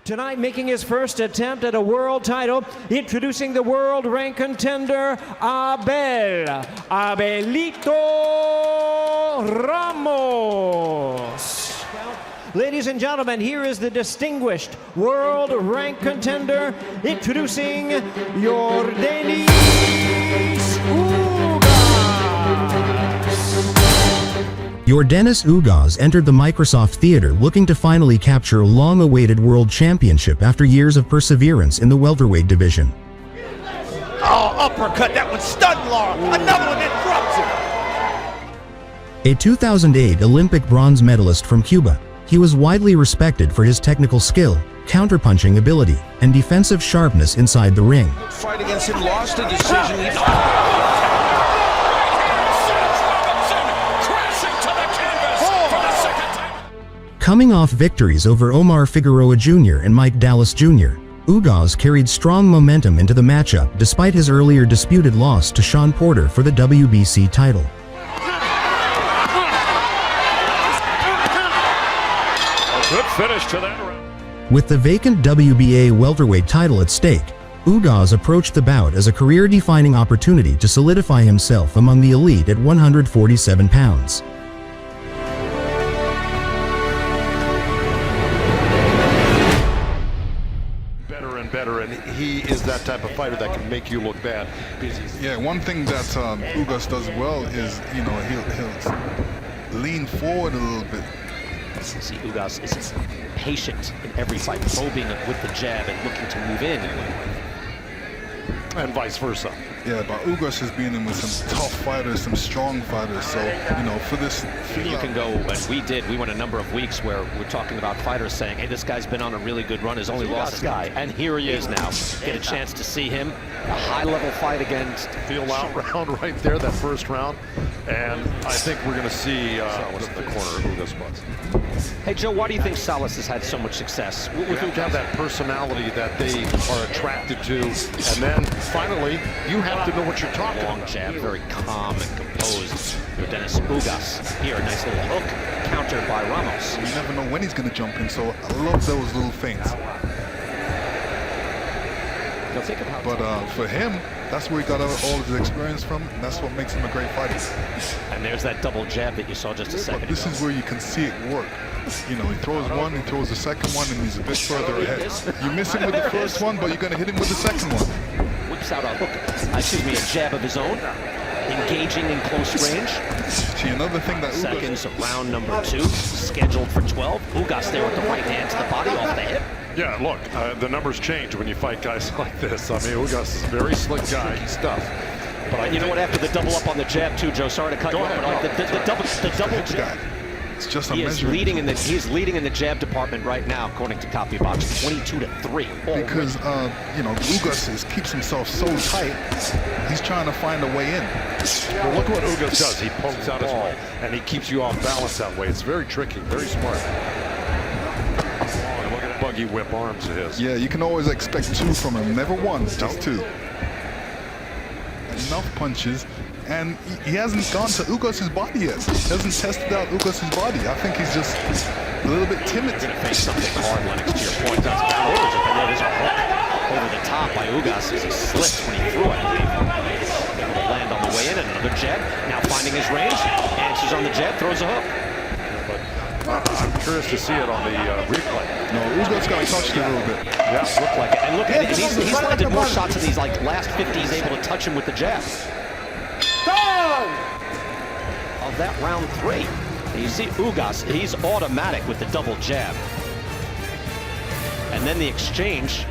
Tonight, making his first attempt at a world title, introducing the world rank contender, Abelito Ramos. Ladies and gentlemen, here is the distinguished world rank contender, introducing Yordenis Ugas. Yordenis Ugás entered the Microsoft Theater looking to finally capture a long-awaited world championship after years of perseverance in the welterweight division. Oh, uppercut, that was stunned long. Another one that drops him. A 2008 Olympic bronze medalist from Cuba, he was widely respected for his technical skill, counterpunching ability, and defensive sharpness inside the ring. Fight against him, lost a decision. Coming off victories over Omar Figueroa Jr. and Mike Dallas Jr., Ugás carried strong momentum into the matchup despite his earlier disputed loss to Shawn Porter for the WBC title. A good finish to that round. With the vacant WBA welterweight title at stake, Ugás approached the bout as a career-defining opportunity to solidify himself among the elite at 147 pounds. Better, and he is that type of fighter that can make you look bad. Yeah, one thing that Ugas does well is, you know, he'll lean forward a little bit. See, Ugas is patient in every fight, probing with the jab and looking to move in. And vice versa. Yeah, but Ugas has been in with some tough fighters, some strong fighters. So, you know, for this... You can go, and we went a number of weeks where we're talking about fighters saying, hey, this guy's been on a really good run, has only lost a guy. And here he is now. Get a chance to see him. A high-level fight against... Feel out round right there, that first round. And I think we're going to see what's in the corner of Ugas Butts. Hey, Joe, why do you think Salas has had so much success? You have to have that personality that they are attracted to. And then, finally, you have to know what you're talking about. Long jab, very calm and composed. Yordenis Ugas here, nice little hook, countered by Ramos. You never know when he's going to jump in, so I love those little things. But for him, that's where he got all of his experience from, and that's what makes him a great fighter. And there's that double jab that you saw just a second ago. This is where you can see it work. You know, he throws one, he throws the second one, and he's a bit further ahead. You miss him with the first one, but you're going to hit him with the second one. Whips out a hook, a jab of his own, engaging in close range. See, another thing that Seconds of round number 2, scheduled for 12. Ugas there with the right hand to the body, off the hip. Yeah, look, the numbers change when you fight guys like this. I mean, Ugas is a very slick guy. He's tough. But you know what? After the double up on the jab, too, Joe. Sorry to cut you off, but like the double jab. It's just a he is leading in the jab department right now, according to Copybox, 22-3. Because you know, Ugas keeps himself so tight. He's trying to find a way in. Well, look what Ugas does. He pokes out his ball, and he keeps you off balance that way. It's very tricky, very smart. And look at that buggy whip arms of his. Yeah, you can always expect 2 from him. Never 1, just 2. Enough punches. And he hasn't gone to Ugas' body yet. He hasn't tested out Ugas' body. I think he's just a little bit timid. He's going to face something hard, Lennox, to your point. That's and there's a hook over the top by Ugas as he slipped when he threw it. Able to land on the way in, and another jab. Now finding his range, answers on the jab, throws a hook. But I'm curious to see it on the replay. No, Ugas got touched a little bit. Yeah, looked like it. And look at it. He's landed more shots in these last 50. He's able to touch him with the jab. Of that round 3. And you see Ugas, he's automatic with the double jab. And then the exchange.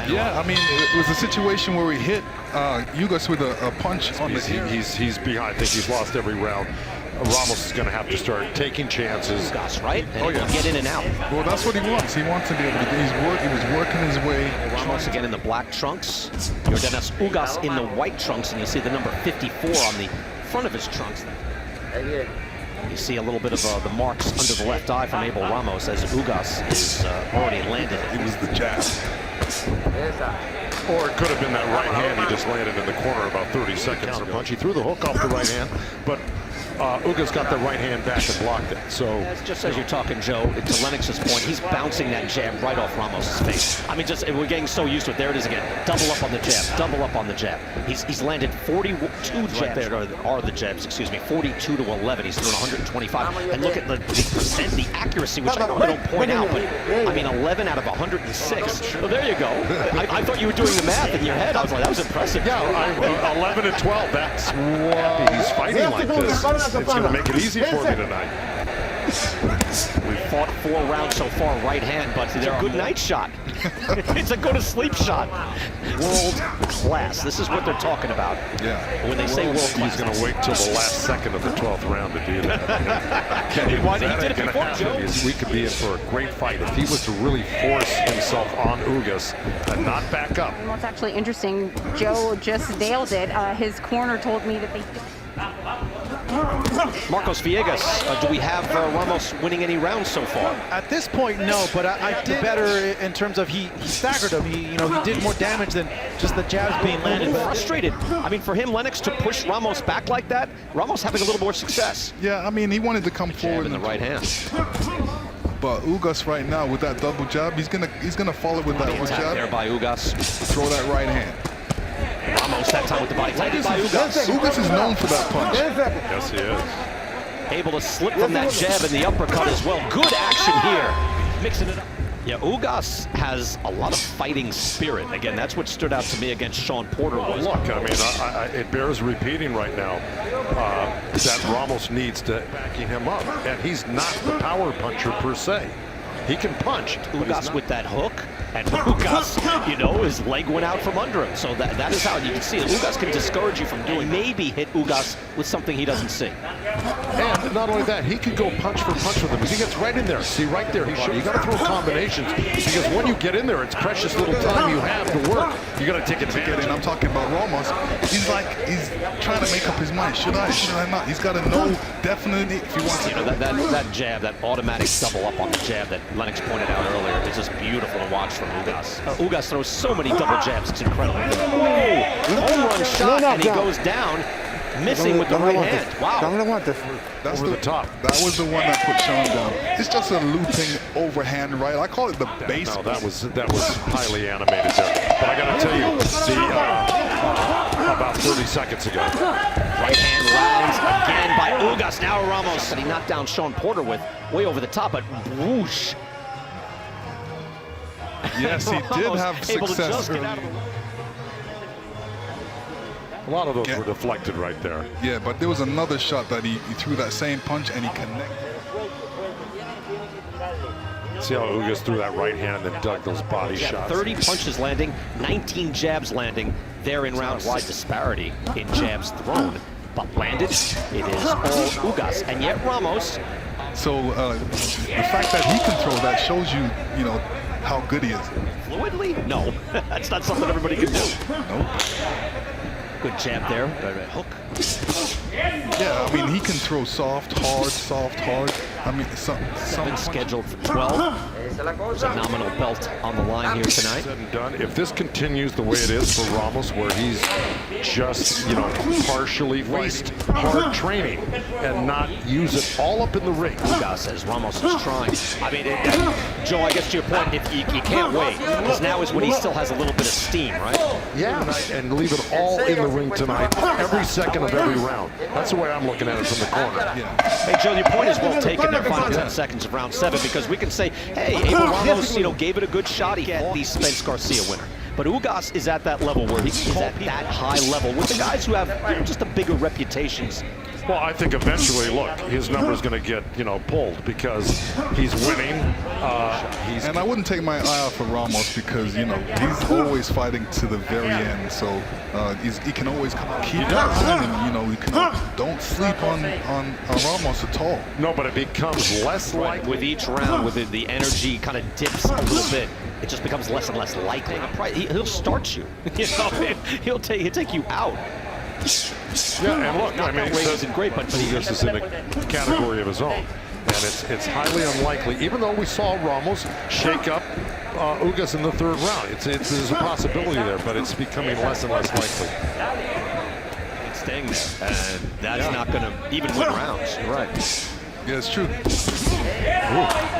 Yeah, I mean, it was a situation where we hit Ugas with a punch on the ear. He's behind. I think he's lost every round. Ramos is going to have to start taking chances. Ugas, right? And get in and out. Well, that's what he wants. He wants to be able to do. He was working his way. Ramos again in the black trunks. Yordenis Ugas in the white trunks, and you see the number 54 on the front of his trunks. You see a little bit of the marks under the left eye from Abel Ramos as Ugas is already landed. It was the jab. Or it could have been that right hand he just landed in the corner about 30 seconds. Counter punch. He threw the hook off the right hand, but Ugas got the right hand back and blocked it. So just as you're talking, Joe, to Lennox's point, he's bouncing that jab right off Ramos's face. I mean, just we're getting so used to it. There it is again. Double up on the jab. Double up on the jab. He's landed 42 jabs. Right there are the jabs. Excuse me. 42 to 11. He's thrown 125. And look at the percent, the accuracy, which I don't point out, but I mean 11 out of 106. Well, there you go. I thought you were doing the math in your head. I was like, that was impressive. Yeah, 11 and 12. That's why he's fighting like this. It's going to make it easy for me tonight. We've fought 4 rounds so far, right hand, but it's a good night shot. It's a go to sleep shot. World class. This is what they're talking about. Yeah. When they say world class. He's going to wait till the last second of the 12th round to do that. Why did he did it before, Joe? We could be in for a great fight if he was to really force himself on Ugas and not back up. What's actually interesting, Joe just nailed it. His corner told me that they... Marcos Villegas, do we have Ramos winning any rounds so far? At this point, no, but I did better in terms of he staggered him. He did more damage than just the jabs being landed. Frustrated. I mean, for him, Lennox, to push Ramos back like that, Ramos having a little more success. Yeah, I mean, he wanted to come forward in the right hand. But Ugas right now with that double jab, he's gonna follow with that one jab. There by Ugas. Throw that right hand. Ramos that time with the body taken by Ugas. Ugas is known for that punch. Yes, he is. Able to slip from that jab and the uppercut as well. Good action here. Mixing it up. Yeah, Ugas has a lot of fighting spirit. Again, that's what stood out to me against Shawn Porter. Look, I mean, it bears repeating right now that Ramos needs to backing him up. And he's not the power puncher per se. He can punch. Ugas with that hook, and Ugas, his leg went out from under him. So that is how you can see it. Ugas can discourage you from doing, maybe hit Ugas with something he doesn't see. And not only that, he could go punch for punch with him. He gets right in there. See, right there, you got to throw combinations, because when you get in there, it's precious little time you have to work. You got to take advantage. And I'm talking about Ramos. He's trying to make up his mind. Should I not? He's got to know definitely if he wants to. That jab, that automatic double up on the jab that Lennox pointed out earlier, is just beautiful to watch from Ugas. Ugas throws so many double jabs, it's incredible. Home run shot, and he goes down, missing with the right hand. Wow. That's over the top. That was the one that put Shawn down. It's just a looping overhand right. I call it the base. No, that was highly animated there. But I got to tell you, about 30 seconds ago. Right hand lands again by Ugas. Now Ramos, that he knocked down Shawn Porter with way over the top, but whoosh. Yes, he did have success. A lot of those were deflected right there. Yeah, but there was another shot that he threw that same punch and he connected. See how Ugas threw that right hand and dug those body shots. 30 punches landing, 19 jabs landing. There in round-wide disparity in jabs thrown, but landed, it is all Ugas. And yet Ramos. So the fact that he can throw that shows you, how good he is. Fluidly? No, that's not something everybody can do. Nope. Good jab there, hook. Yeah, I mean, he can throw soft, hard. I mean, some scheduled for 12. There's a nominal belt on the line here tonight. Said and done. If this continues the way it is for Ramos, where he's just, partially faced hard training and not use it all up in the ring. Ugas says Ramos is trying. I mean, Joe, I guess to your point, if you can't wait, because now is when he still has a little bit of steam, right? Yeah, and leave it all in the ring tonight, every second of every round. That's the way I'm looking at it from the corner. Yeah. Hey, Joe, your point is well taken there, final 10 seconds of round 7, because we can say, hey, Abel Ramos, gave it a good shot. He had the Spence Garcia winner. But Ugas is at that level where he's at that high level with the guys who have just a bigger reputations. Well, I think eventually, look, his number's going to get, pulled because he's winning. And I wouldn't take my eye off of Ramos because, he's always fighting to the very end. So he can always keep it going, and, don't sleep on Ramos at all. No, but it becomes less likely. With each round, with the energy kind of dips a little bit, it just becomes less and less likely. He'll start you. He'll take you out. Yeah, and look, he's in great, but Ugas is in a category of his own, and it's highly unlikely. Even though we saw Ramos shake up Ugas in the 3rd round, there's a possibility there, but it's becoming less and less likely. staying there, and that's not going to even win rounds. Right. Yeah, it's true.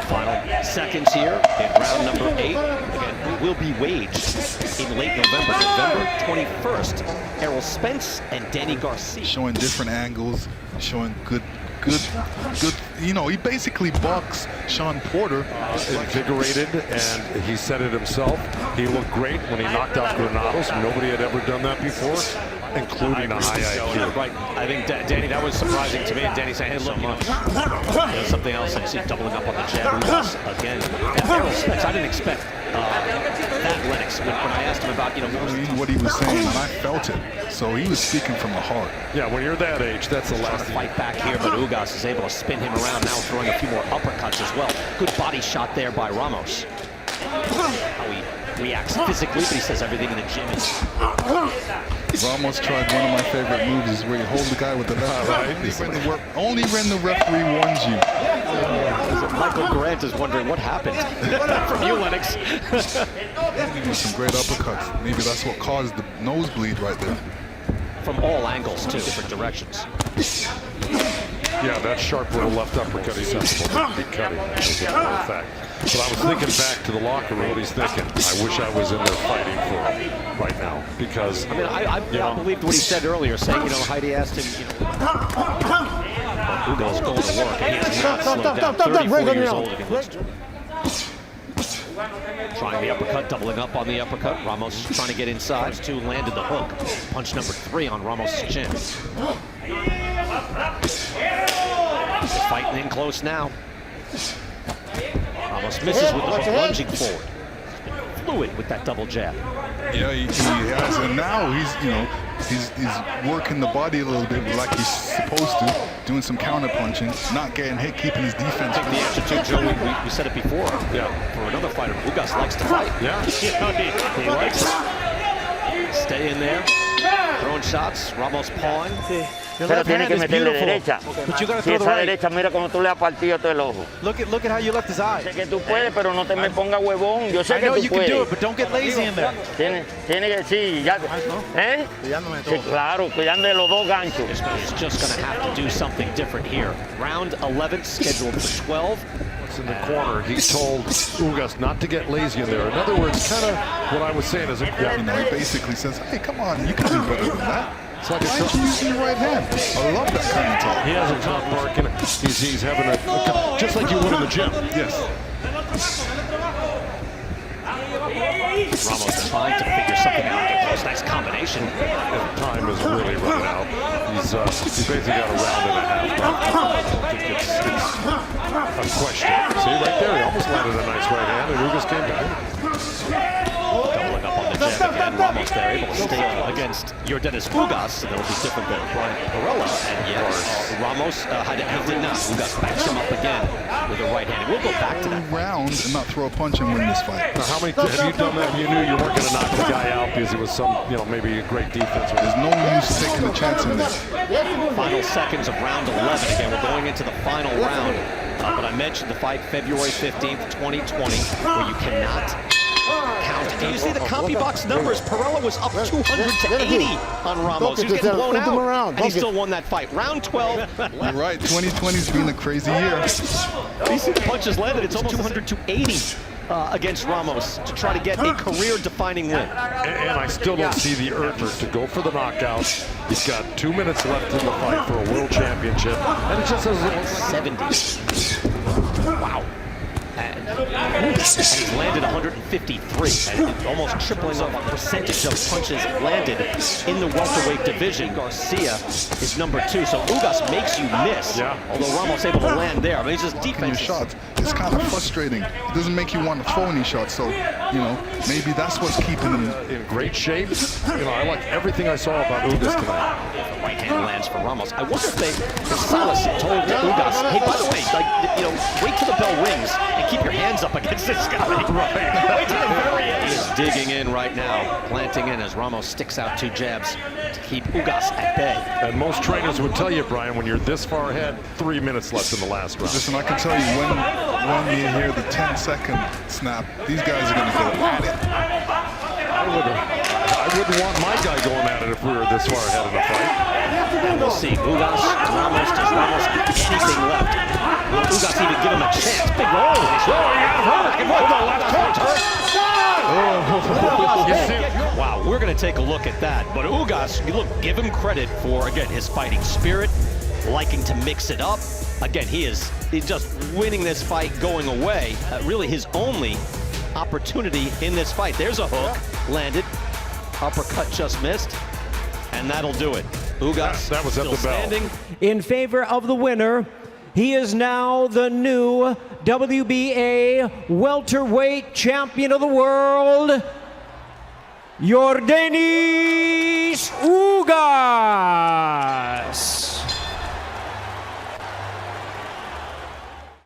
Final seconds here in round number 8. Again, will be waged in late November, November 21st. Errol Spence and Danny Garcia. Showing different angles, showing good. You know, he basically bucks Shawn Porter. Invigorated, and he said it himself. He looked great when he knocked out Granados. Nobody had ever done that before, including a high IQ. Right. I think, Danny, that was surprising to me. And Danny saying, hey, look, there's something else. I see doubling up on the jab. Ugas again. Errol Spence, I didn't expect that Lennox when I asked him about, what he was saying, and I felt it. So he was speaking from the heart. Yeah, when you're that age, that's the last thing. Fight back here, but Ugas is able to spin him around, now throwing a few more uppercuts as well. Good body shot there by Ramos. How he reacts physically, but he says everything in the gym is... Ramos tried one of my favorite moves, is where you hold the guy with the left right. Only when the referee warns you. Michael Grant is wondering what happened from you, Lennox. Some great uppercuts. Maybe that's what caused the nosebleed right there. From all angles, too, different directions. Yeah, that sharp little left uppercut, he's sensible. Big cutting, as a matter of fact. But I was thinking back to the locker room, he's thinking, I wish I was in there fighting for him right now, because... I mean, I believed what he said earlier, saying, Heidi asked him, Ugas going to work, and he has not slowed down. 34 years old, and he looks trying the uppercut, doubling up on the uppercut. Ramos trying to get inside. Two landed the hook. Punch number 3 on Ramos' chin. Fighting in close now. Ramos misses with the hook, lunging forward. Fluid with that double jab. Yeah, he has, and now he's working the body a little bit like he's supposed to, doing some counter punching, not getting hit, keeping his defense. I think the answer to Joe, we said it before. Yeah, for another fighter, Ugas likes to fight. Yeah, he likes it. Stay in there, throwing shots. Ramos pawing. Pero tiene que meterle derecha. But you gotta Si throw the esa right. derecha, mira cómo tú le has partido todo el ojo. Look at how you left his eye. Sé que tú puedes, pero no te me ponga huevón. Yo sé I que know tú you can do puedes. it, but don't get lazy in there. Tiene que, sí, ya. ¿Eh? Sí, claro, cuidando de los dos ganchos. He's just going to have to do something different here. Round 11 scheduled for 12. in the corner, he told Ugas not to get lazy in there. In other words, kind of what I was saying is, he basically says, hey, come on, you can do better than that. It's like, why aren't you using your right hand? I love that kind of talk. He hasn't stopped barking. He's having a just like you would in the gym. Yes. Ramos trying to figure something out. Get nice combination. Time is really running out. He's basically got a round and a half left. I don't think it's a question. See right there, he almost landed a nice right hand, and Ugas came back. Doubling up on the jab again. Ramos there able to stay against Yordenis Ugás, and that'll be different than Brian Perella. And yes, Ramos did not. Ugas backs him up again with a right hand. We'll go back to that round and not throw a punch and win this fight. Now, how many have you done that? You knew you weren't going to knock the guy out because it was some, maybe a great defense. There's no use taking a chance in this. Final seconds of round 11. Again, we're going into the final round. But I mentioned the fight February 15th, 2020, where you cannot count. And you see the CompuBox numbers. Perella was up 200 to 80 on Ramos. He was getting blown out, and he still won that fight. Round 12. You're right. 2020's been a crazy year. You see the punches landed. It's almost 200 to 80 against Ramos to try to get a career-defining win. And I still don't see the urge to go for the knockout. He's got 2 minutes left in the fight for a world championship, and it just doesn't look like 70. Wow. And he's landed 153, and almost tripling up on percentage of punches landed in the welterweight division. Garcia is number 2, so Ugas makes you miss. Yeah. Although Ramos able to land there. I mean, it's just defense. Shots. It's kind of frustrating. It doesn't make you want to throw any shots. So, maybe that's what's keeping him in great shape. I like everything I saw about Ugas tonight. The right hand lands for Ramos. I wonder if Salas told Ugas, hey, by the way, wait till the bell rings and keep your hands up against this guy. Right. Wait till the very end. He is digging in right now, planting in as Ramos sticks out 2 jabs to keep Ugas at bay. And most trainers would tell you, Brian, when you're this far ahead, 3 minutes left in the last round. Listen, I can tell you when you hear the 10-second snap, these guys are going to go at it. I wouldn't want my guy going at it if we were this far ahead in the fight. And we'll see. Ugas, Ramos, does Ramos have anything left? Will Ugas even give him a chance? Big roll. Wow, we're going to take a look at that. But Ugas, look, give him credit for, again, his fighting spirit, liking to mix it up. Again, he's just winning this fight, going away. Really his only opportunity in this fight. There's a hook, landed. Uppercut just missed, and that'll do it. Ugas that was at still the bell. standing. In favor of the winner, he is now the new WBA welterweight champion of the world, Yordenis Ugas.